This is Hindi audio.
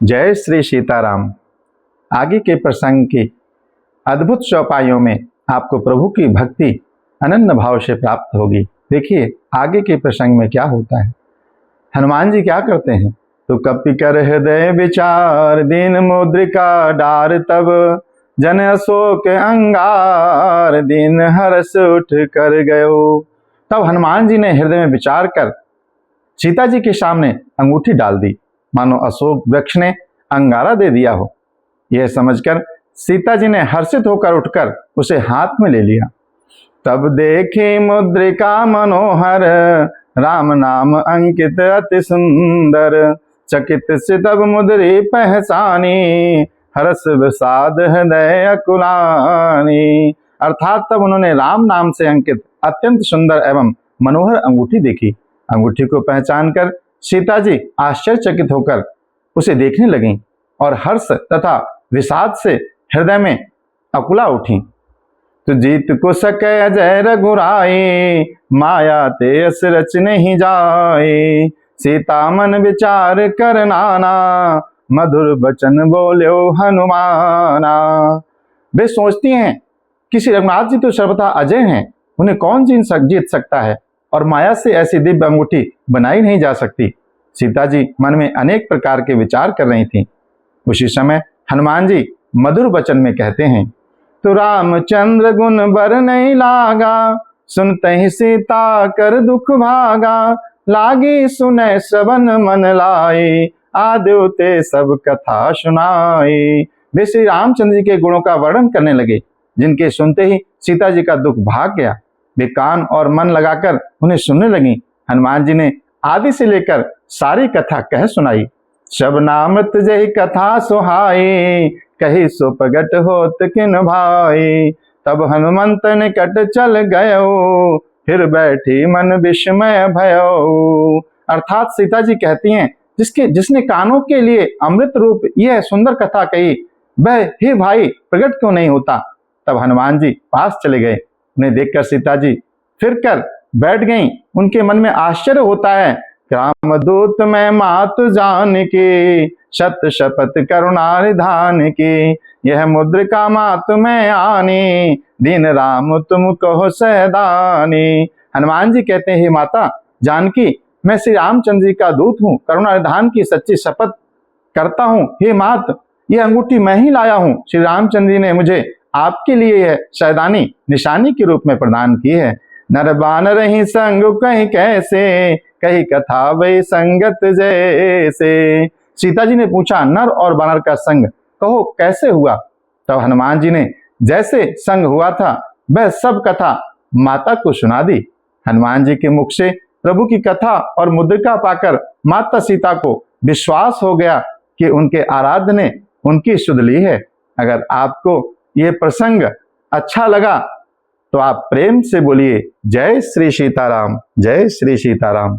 जय श्री सीताराम। आगे के प्रसंग की अद्भुत चौपाइयों में आपको प्रभु की भक्ति अनन्य भाव से प्राप्त होगी। देखिए आगे के प्रसंग में क्या होता है। हनुमान जी क्या करते हैं, तो कपि कर हृदय विचार दीन मुद्रिका डार तब जन अशोक अंगार दीन हर्ष उठ कर गयो। तब हनुमान जी ने हृदय में विचार कर सीता जी के सामने अंगूठी डाल दी, मानो अशोक वृक्ष ने अंगारा दे दिया हो। यह समझकर सीता जी ने हर्षित होकर उठकर उसे हाथ में ले लिया। तब देखी मुद्रिका मनोहर राम नाम अंकित अति सुंदर चकित से तब मुद्री पहचानी हर्ष विषाद हृदय अकुलानी। अर्थात तब उन्होंने राम नाम से अंकित अत्यंत सुंदर एवं मनोहर अंगूठी देखी। अंगूठी को पहचान कर सीता जी आश्चर्यचकित होकर उसे देखने लगीं और हर्ष तथा विषाद से हृदय में अकुला उठी। तो जीत को सके अजय रघुराई माया ते अस रच नहीं जाए सीता मन विचार कर नाना मधुर बचन बोल्यो हनुमाना। वे सोचती हैं कि श्री रघुनाथ जी तो सर्वथा अजय हैं, उन्हें कौन जीत सकता है और माया से ऐसी दिव्य अंगूठी बनाई नहीं जा सकती। सीता जी मन में अनेक प्रकार के विचार कर रही थीं। उसी समय हनुमान जी मधुर वचन में कहते हैं, तो रामचंद्र गुण बर नहीं लागा सुनते ही सीता कर दुख भागा लागी सुने श्रवण मन लाई आद्यो ते सब कथा सुनाई। वे श्री रामचंद्र जी के गुणों का वर्णन करने लगे, जिनके सुनते ही सीता जी का दुख भाग गया। वे कान और मन लगाकर उन्हें सुनने लगी। हनुमान जी ने आदि से लेकर सारी कथा कह सुनाई। शब नामृत जही कथा सुहाई कही सो प्रगट होत किन भाई। तब हनुमंत निकट चल गयो फिर बैठी मन विस्मय भयो। अर्थात सीता जी कहती हैं, जिसने कानों के लिए अमृत रूप यह सुंदर कथा कही वह हे भाई प्रकट क्यों नहीं होता। तब हनुमान जी पास चले गए। उन्हें देखकर सीता जी फिर कर बैठ गईं। उनके मन में आश्चर्य होता है, रामदूत मैं मातु जान की शत शपथ करुणा निधान की यह मुद्रिका मातु मैं आनी दीन राम तुम कहो सहदानी। हनुमान जी कहते हैं, हे माता जानकी मैं श्री रामचंद्र जी का दूत हूँ, करुणा निधान की सच्ची शपथ करता हूँ। हे मात यह अंगूठी मैं ही लाया हूँ। श्री रामचंद्र जी ने मुझे आपके लिए यह शैदानी निशानी के रूप में प्रदान की है। नर बानर ही संग कहीं कैसे कही कथा वही संगत जैसे। सीता जी ने पूछा, नर और बानर का संग कहो कैसे हुआ। तब हनुमान जी ने जैसे संग हुआ था वह सब कथा माता को सुना दी। हनुमान जी के मुख से प्रभु की कथा और मुद्रिका पाकर माता सीता को विश्वास हो गया कि उनके आराध्य ने उनकी सुध ली है। अगर आपको ये प्रसंग अच्छा लगा तो आप प्रेम से बोलिए जय श्री सीताराम, जय श्री सीताराम।